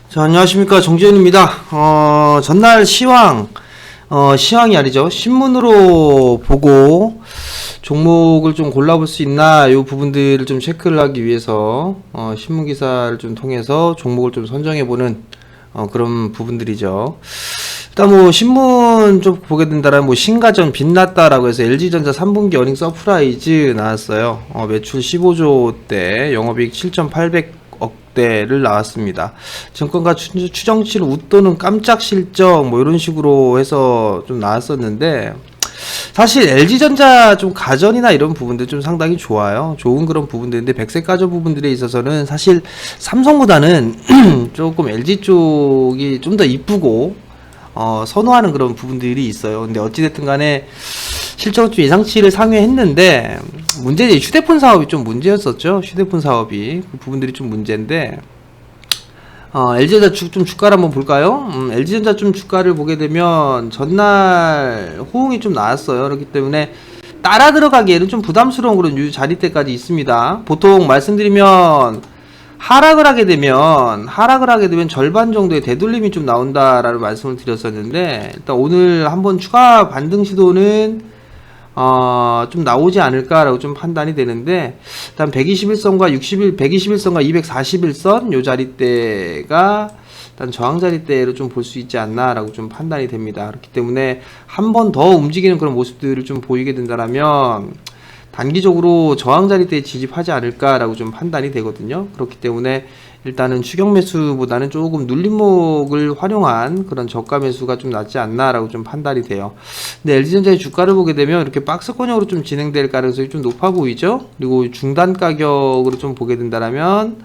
자, 안녕하십니까. 정지현입니다. 전날 시황이 아니죠. 신문으로 보고 종목을 좀 골라볼 수 있나, 요 부분들을 좀 체크를 하기 위해서, 신문 기사를 좀 통해서 종목을 좀 선정해보는, 그런 부분들이죠. 일단 뭐, 신문 좀 보게 된다면, 뭐, 신가전 빛났다라고 해서 LG전자 3분기 어닝 서프라이즈 나왔어요. 매출 15조대, 영업이익 7,800억대를 나왔습니다. 정권가 추정치를 웃도는 깜짝 실적, 뭐, 이런 식으로 해서 좀 나왔었는데, 사실 LG전자 좀 가전이나 이런 부분들 좀 상당히 좋아요. 좋은 그런 부분들인데, 백색 가전 부분들에 있어서는 사실 삼성보다는 조금 LG 쪽이 좀 더 이쁘고, 선호하는 그런 부분들이 있어요. 근데 어찌됐든 간에 실적은 좀 예상치를 상회했는데, 문제는 휴대폰 사업이 좀 문제였었죠. 휴대폰 사업이. 그 부분들이 좀 문제인데, LG전자 좀 주가를 한번 볼까요? LG전자 좀 주가를 보게 되면 전날 호응이 좀 나왔어요. 그렇기 때문에 따라 들어가기에는 좀 부담스러운 그런 자리대까지 있습니다. 보통 말씀드리면 하락을 하게 되면 절반 정도의 되돌림이 좀 나온다라는 말씀을 드렸었는데, 일단 오늘 한번 추가 반등 시도는 좀 나오지 않을까라고 좀 판단이 되는데, 일단 121선과 121선과 241선 요 자리대가 일단 저항 자리대로 좀 볼 수 있지 않나라고 좀 판단이 됩니다. 그렇기 때문에 한 번 더 움직이는 그런 모습들을 좀 보이게 된다라면 단기적으로 저항 자리대에 지집하지 않을까라고 좀 판단이 되거든요. 그렇기 때문에 일단은 추격 매수보다는 조금 눌림목을 활용한 그런 저가 매수가 좀 낫지 않나라고 좀 판단이 돼요. 근데 LG전자의 주가를 보게 되면 이렇게 박스권형으로 좀 진행될 가능성이 좀 높아 보이죠. 그리고 중단 가격으로 좀 보게 된다라면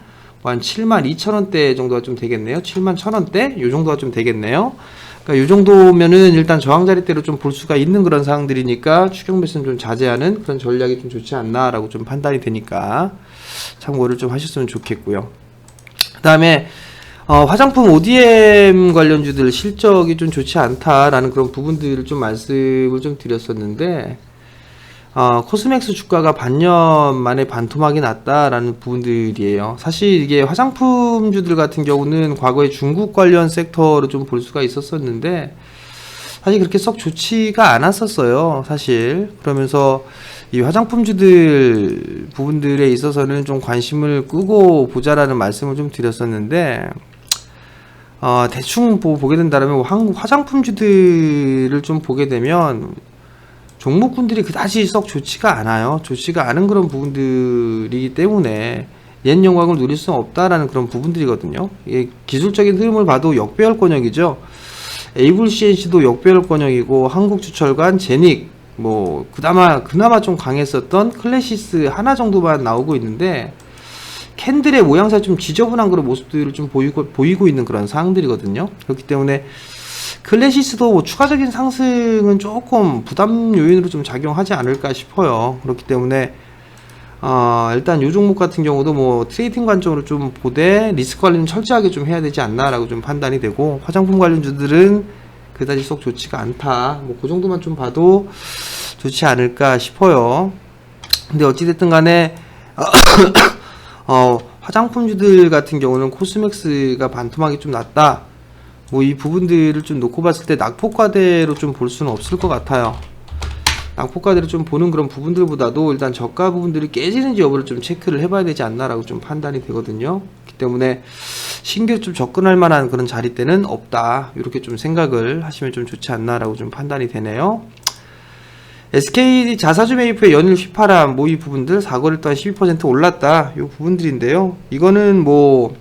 뭐 한 72,000원대 정도가 좀 되겠네요. 71,000원대 요 정도가 좀 되겠네요. 그러니까 요 정도면은 일단 저항 자리대로 좀 볼 수가 있는 그런 상황들이니까 추격 매수는 좀 자제하는 그런 전략이 좀 좋지 않나라고 좀 판단이 되니까 참고를 좀 하셨으면 좋겠고요. 그 다음에 화장품 ODM 관련주들 실적이 좀 좋지 않다라는 그런 부분들을 좀 말씀을 좀 드렸었는데, 코스맥스 주가가 반년 만에 반토막이 났다라는 부분들이에요. 사실 이게 화장품주들 같은 경우는 과거에 중국 관련 섹터로 좀 볼 수가 있었었는데, 사실 그렇게 썩 좋지가 않았었어요. 사실. 그러면서 이 화장품주들 부분들에 있어서는 좀 관심을 끄고 보자라는 말씀을 좀 드렸었는데, 대충 보게 된다면 한국 화장품주들을 좀 보게 되면 종목군들이 그다지 썩 좋지가 않아요. 좋지가 않은 그런 부분들이기 때문에 옛 영광을 누릴 수 없다라는 그런 부분들이거든요. 이게 기술적인 흐름을 봐도 역배열권역이죠. 에이블 CNC도 역배열권역이고, 한국주철관, 제닉, 뭐 그나마 좀 강했었던 클래시스 하나 정도만 나오고 있는데, 캔들의 모양새가 좀 지저분한 그런 모습들을 좀 보이고 있는 그런 상황들이거든요. 그렇기 때문에 클래시스도 뭐 추가적인 상승은 조금 부담 요인으로 좀 작용하지 않을까 싶어요. 그렇기 때문에 일단 요 종목 같은 경우도 뭐 트레이딩 관점으로 좀 보되 리스크 관리는 철저하게 좀 해야 되지 않나라고 좀 판단이 되고, 화장품 관련주들은 그다지 썩 좋지가 않다. 뭐 그 정도만 좀 봐도 좋지 않을까 싶어요. 근데 어찌됐든 간에 화장품주들 같은 경우는 코스맥스가 반토막이 좀 났다. 뭐 이 부분들을 좀 놓고 봤을 때 낙폭과대로 좀 볼 수는 없을 것 같아요. 낙폭과대로 좀 보는 그런 부분들보다도 일단 저가 부분들이 깨지는지 여부를 좀 체크를 해봐야 되지 않나라고 좀 판단이 되거든요. 그렇기 때문에 신규 좀 접근할 만한 그런 자리대는 없다. 이렇게 좀 생각을 하시면 좀 좋지 않나라고 좀 판단이 되네요. SK 자사주 매입후에 연일 휘파람, 뭐 이 부분들 4거래일 동안 12% 올랐다. 이 부분들인데요. 이거는 뭐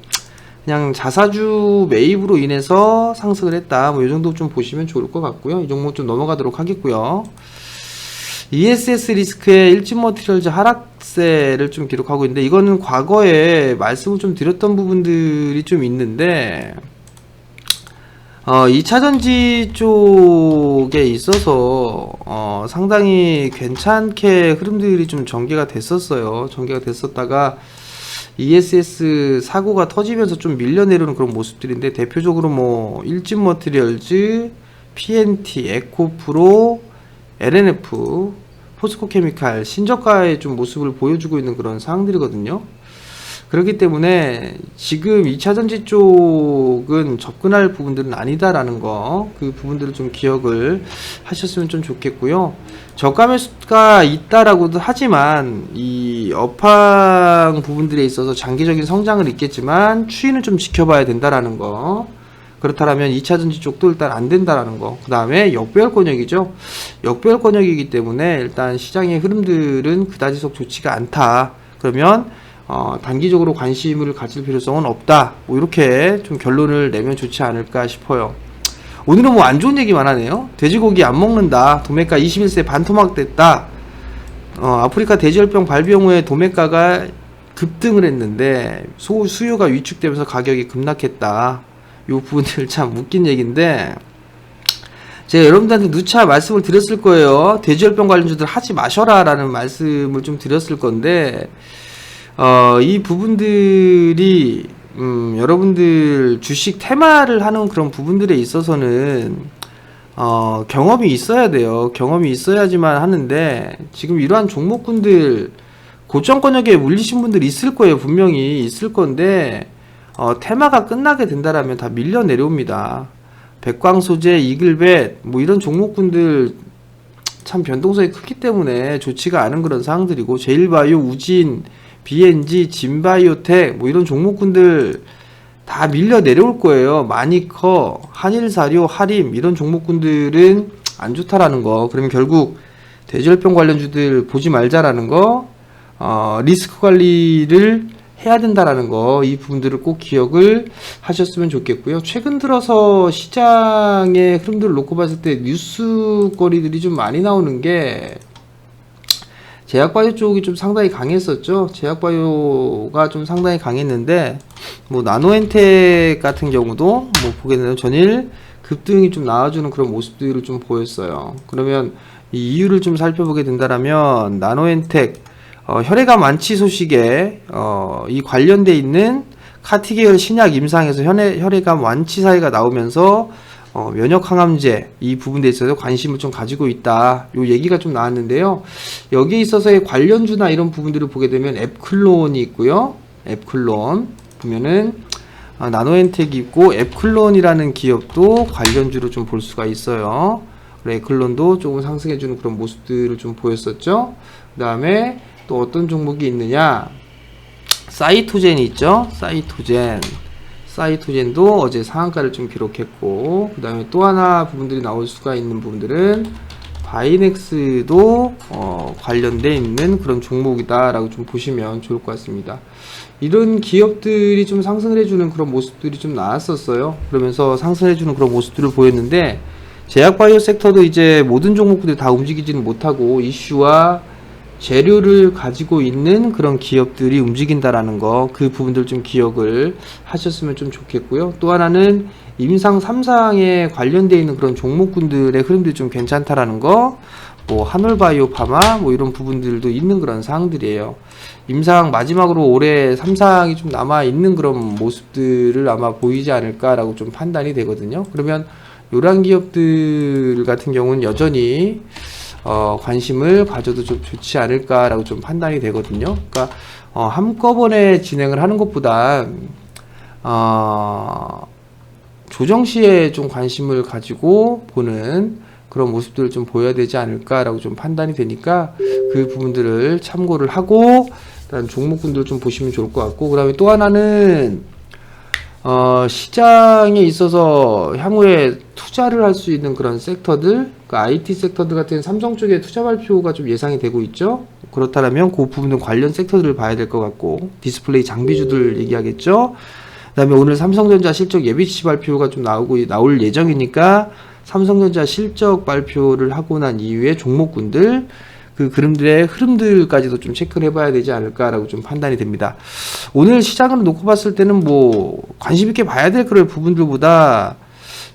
그냥 자사주 매입으로 인해서 상승을 했다. 뭐 이 정도 좀 보시면 좋을 것 같고요. 이 종목 좀 넘어가도록 하겠고요. ESS 리스크의 일진 머티리얼즈 하락세를 좀 기록하고 있는데, 이거는 과거에 말씀을 좀 드렸던 부분들이 좀 있는데, 2차전지 쪽에 있어서 상당히 괜찮게 흐름들이 좀 전개가 됐었어요. 전개가 됐었다가 ESS 사고가 터지면서 좀 밀려내려는 그런 모습들인데, 대표적으로 뭐 일진 머티리얼즈, PNT, 에코프로, LNF, 포스코케미칼 신저가의 좀 모습을 보여주고 있는 그런 상황들이거든요. 그렇기 때문에 지금 2차전지 쪽은 접근할 부분들은 아니다라는 거, 그 부분들을 좀 기억을 하셨으면 좀 좋겠고요. 저가 매수가 있다라고도 하지만 이 업황 부분들에 있어서 장기적인 성장을 있겠지만 추이는 좀 지켜봐야 된다라는 거. 그렇다면 2차전지 쪽도 일단 안 된다라는 거. 그 다음에 역배열 권역이죠. 역배열 권역이기 때문에 일단 시장의 흐름들은 그다지 좋지가 않다. 그러면 단기적으로 관심을 가질 필요성은 없다. 뭐 이렇게 좀 결론을 내면 좋지 않을까 싶어요. 오늘은 뭐 안 좋은 얘기만 하네요. 돼지고기 안 먹는다. 도매가 21세 반토막 됐다. 아프리카 돼지열병 발병 후에 도매가가 급등을 했는데 수요가 위축되면서 가격이 급락했다. 요 부분들 참 웃긴 얘기인데, 제가 여러분들한테 누차 말씀을 드렸을 거예요. 돼지열병 관련주들 하지 마셔라 라는 말씀을 좀 드렸을 건데, 이 부분들이 여러분들 주식 테마를 하는 그런 부분들에 있어서는 경험이 있어야 돼요. 경험이 있어야지만 하는데, 지금 이러한 종목군들 고점권역에 물리신 분들 있을 거예요. 분명히 있을 건데, 테마가 끝나게 된다라면 다 밀려 내려옵니다. 백광소재, 이글벳 뭐 이런 종목군들 참 변동성이 크기 때문에 좋지가 않은 그런 상황들이고, 제일바이오, 우진, BNG, 진바이오텍 뭐 이런 종목군들 다 밀려 내려올 거예요. 마니커, 한일사료, 하림 이런 종목군들은 안 좋다라는 거. 그러면 결국 돼지열병 관련주들 보지 말자라는 거, 리스크 관리를 해야 된다라는 거, 이 부분들을 꼭 기억을 하셨으면 좋겠고요. 최근 들어서 시장의 흐름들을 놓고 봤을 때 뉴스거리들이 좀 많이 나오는 게, 제약바이오 쪽이 좀 상당히 강했었죠. 제약바이오가 좀 상당히 강했는데, 뭐 나노엔텍 같은 경우도 뭐 보게 되면 전일 급등이 좀 나와주는 그런 모습들을 좀 보였어요. 그러면 이 이유를 좀 살펴보게 된다라면, 나노엔텍 혈액암 완치 소식에 이 관련돼 있는 카티계열 신약 임상에서 혈액암 완치 사례가 나오면서 면역 항암제 이 부분에 있어서 관심을 좀 가지고 있다. 요 얘기가 좀 나왔는데요. 여기에 있어서의 관련주나 이런 부분들을 보게 되면 앱클론이 있고요. 앱클론 보면은 나노엔텍이 있고, 앱클론이라는 기업도 관련주로 좀 볼 수가 있어요. 앱클론도 조금 상승해주는 그런 모습들을 좀 보였었죠. 그 다음에 또 어떤 종목이 있느냐, 사이토젠이 있죠. 사이토젠도 어제 상한가를 좀 기록했고, 그 다음에 또 하나 부분들이 나올 수가 있는 부분들은 바이넥스도 관련돼 있는 그런 종목이다 라고 좀 보시면 좋을 것 같습니다. 이런 기업들이 좀 상승을 해주는 그런 모습들이 좀 나왔었어요. 그러면서 상승해주는 그런 모습들을 보였는데, 제약바이오 섹터도 이제 모든 종목들이 다 움직이지는 못하고 이슈와 재료를 가지고 있는 그런 기업들이 움직인다라는 거, 그 부분들 좀 기억을 하셨으면 좀 좋겠고요. 또 하나는 임상 3상에 관련되어 있는 그런 종목군들의 흐름들이 좀 괜찮다라는 거, 뭐 한올바이오 파마 뭐 이런 부분들도 있는 그런 사항들이에요. 임상 마지막으로 올해 3상이 좀 남아 있는 그런 모습들을 아마 보이지 않을까라고 좀 판단이 되거든요. 그러면 이러한 기업들 같은 경우는 여전히 관심을 가져도 좀 좋지 않을까라고 좀 판단이 되거든요. 그러니까 한꺼번에 진행을 하는 것보다 조정 시에 좀 관심을 가지고 보는 그런 모습들을 좀 보여야 되지 않을까라고 좀 판단이 되니까, 그 부분들을 참고를 하고 일단 종목군들을 좀 보시면 좋을 것 같고, 그 다음에 또 하나는 시장에 있어서 향후에 투자를 할 수 있는 그런 섹터들, 그 IT 섹터들 같은 삼성 쪽에 투자 발표가 좀 예상이 되고 있죠. 그렇다면 그 부분은 관련 섹터들을 봐야 될 것 같고, 디스플레이 장비주들 얘기하겠죠. 그 다음에 오늘 삼성전자 실적 예비치 발표가 좀 나올 예정이니까, 삼성전자 실적 발표를 하고 난 이후에 종목군들, 그 그림들의 흐름들까지도 좀 체크를 해봐야 되지 않을까라고 좀 판단이 됩니다. 오늘 시장을 놓고 봤을 때는 뭐 관심 있게 봐야 될 그런 부분들보다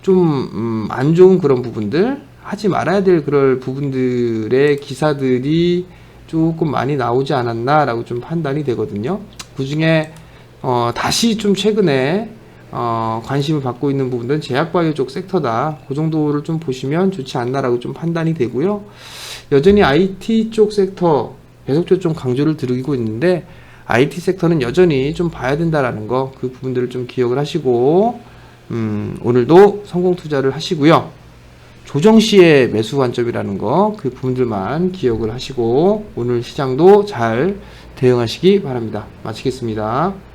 좀 안 좋은 그런 부분들, 하지 말아야 될 그런 부분들의 기사들이 조금 많이 나오지 않았나라고 좀 판단이 되거든요. 그 중에 다시 좀 최근에 관심을 받고 있는 부분들은 제약바이오 쪽 섹터다. 그 정도를 좀 보시면 좋지 않나라고 좀 판단이 되고요. 여전히 IT 쪽 섹터 계속적으로 좀 강조를 드리고 있는데, IT 섹터는 여전히 좀 봐야 된다라는 거, 그 부분들을 좀 기억을 하시고, 오늘도 성공 투자를 하시고요. 조정 시의 매수 관점이라는 거, 그 부분들만 기억을 하시고, 오늘 시장도 잘 대응하시기 바랍니다. 마치겠습니다.